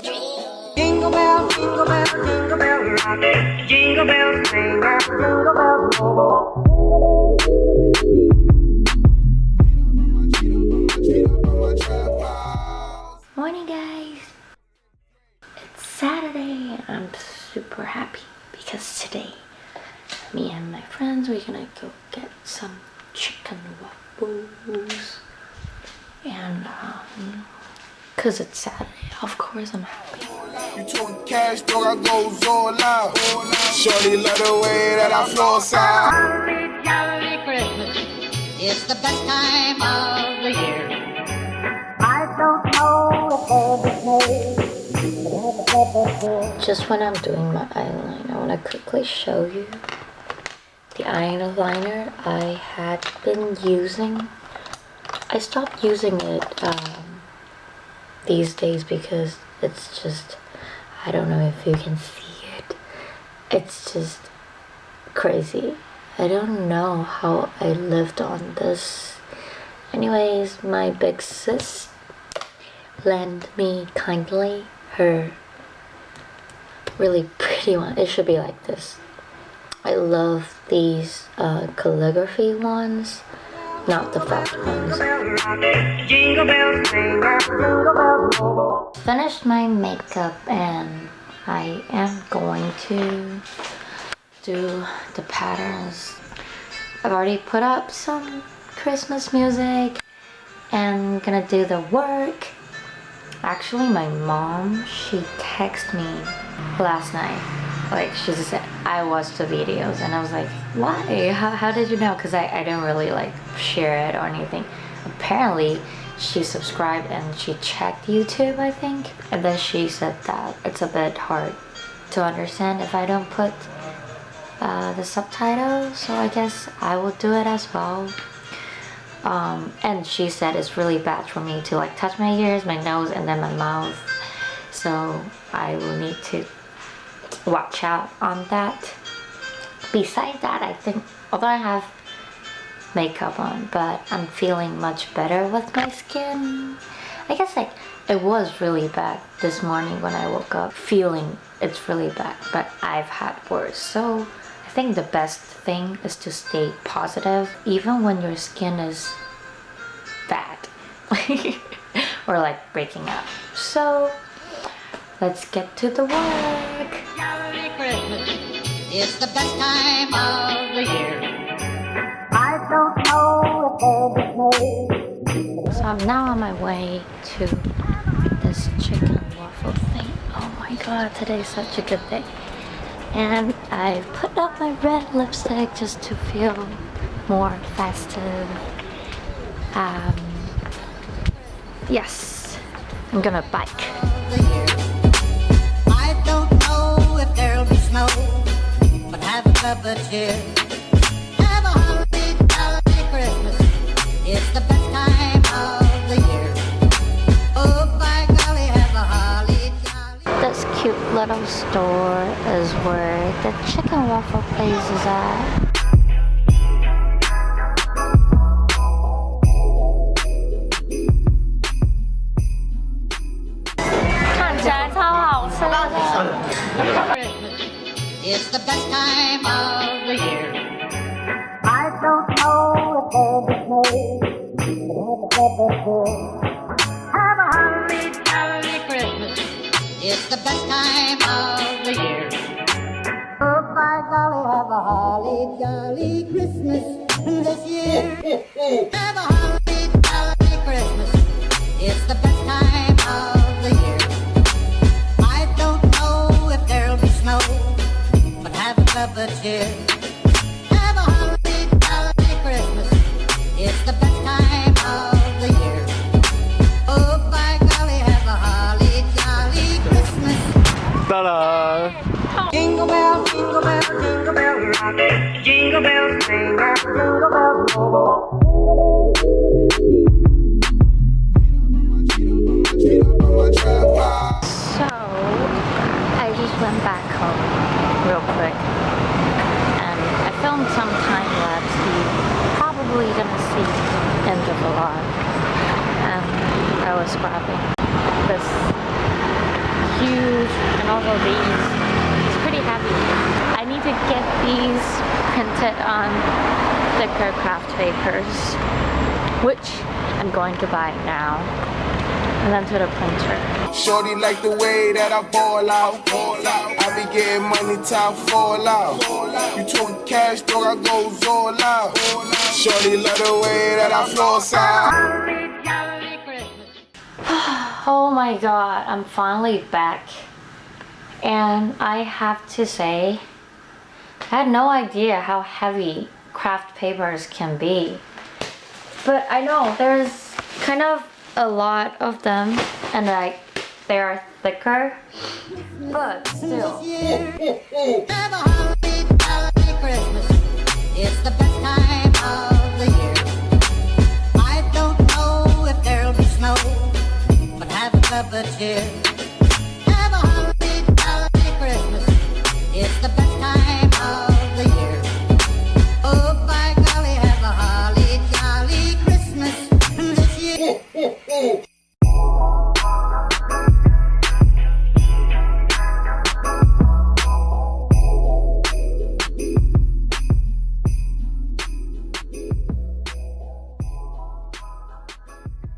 Jingle bell, jingle bell, jingle bell rock. Jingle bells ring and jingle bells roll. Morning guys, it's Saturday and I'm super happy because today me and my friends we're gonna go get some chicken waffles and cause it's Saturday, of course I'm happy. You talking cash, dog, I goes all out. Shorty love the way that I flow south. Holly jolly Christmas, It's the best time of the year. I don't know if there's Just when I'm doing my eyeliner, I want to quickly show you the eyeliner I had been using. I stopped using it these days because it's just, I don't know if you can see it. It's just crazy. I don't know how I lived on this. Anyways, my big sis lent me kindly her really pretty one. It should be like this. I love these calligraphy ones, not the fat ones. jingle bells ring and jingle bells roll. Finished my makeup and I am going to do the patterns. I've already put up some Christmas music and gonna do the work. Actually, my mom, she texted me last night. Like, she just said, I watched the videos, and I was like, why? How did you know? Because I didn't really like share it or anything. Apparently, she subscribed and she checked YouTube, I think. And then she said that it's a bit hard to understand if I don't put the subtitles. So I guess I will do it as well. And she said it's really bad for me to like touch my ears, my nose, and then my mouth. So I will need to watch out on that. Besides that, I think, although I have makeup on, but I'm feeling much better with my skin. I guess like it was really bad this morning when I woke up, feeling it's really bad, but I've had worse. So I think the best thing is to stay positive even when your skin is bad or like breaking out. So let's get to the work. Jolly Christmas, It's the best time of the year. I don't know if there's So I'm now on my way to this chicken waffle thing. Oh my god, today's such a good day. And I put up my red lipstick just to feel more festive. Yes, I'm gonna bike. The year. I don't know if there'll be snow, but have a cup of cheer. Have a holly jolly Christmas. It's the best time of the year. Oh, by golly, have a holly jolly. This cute little store is where the chicken waffle place is at. 看起来超好吃的。 It's the best time of the year. I don't know if there's have a holly jolly Christmas. It's the best time of the year. Oh, by golly, Have a holly jolly Christmas this year. Have a holly jolly Christmas. It's the best time of the year. I don't know if there'll be snow, but have a cup of cheer. Have a holly jolly Christmas. It's the best time of the year. Oh, by golly, have a holly jolly Christmas. Ta-da! jingle bell, jingle bell, jingle bell rock. Jingle bells ring and jingle bells roll. So I just went back home real quick and I filmed some time lapse you probably gonna see in the vlog. And I was grabbing this huge, and also these. It's pretty heavy. I need to get these printed on thicker craft papers, which I'm going to buy now. And then to the printer. Shorty like the way that I ball out. I be getting money, time fall out. You talking cash, dog, I goes all out. Shorty love the way that I floss out. Oh my god, I'm finally back. And I have to say, I had no idea how heavy craft papers can be. But I know there's kind of a lot of them, and like they are thicker, but still. Have a holly Christmas. It's the best time of the year. I don't know if there'll be snow, but have a cup of cheer.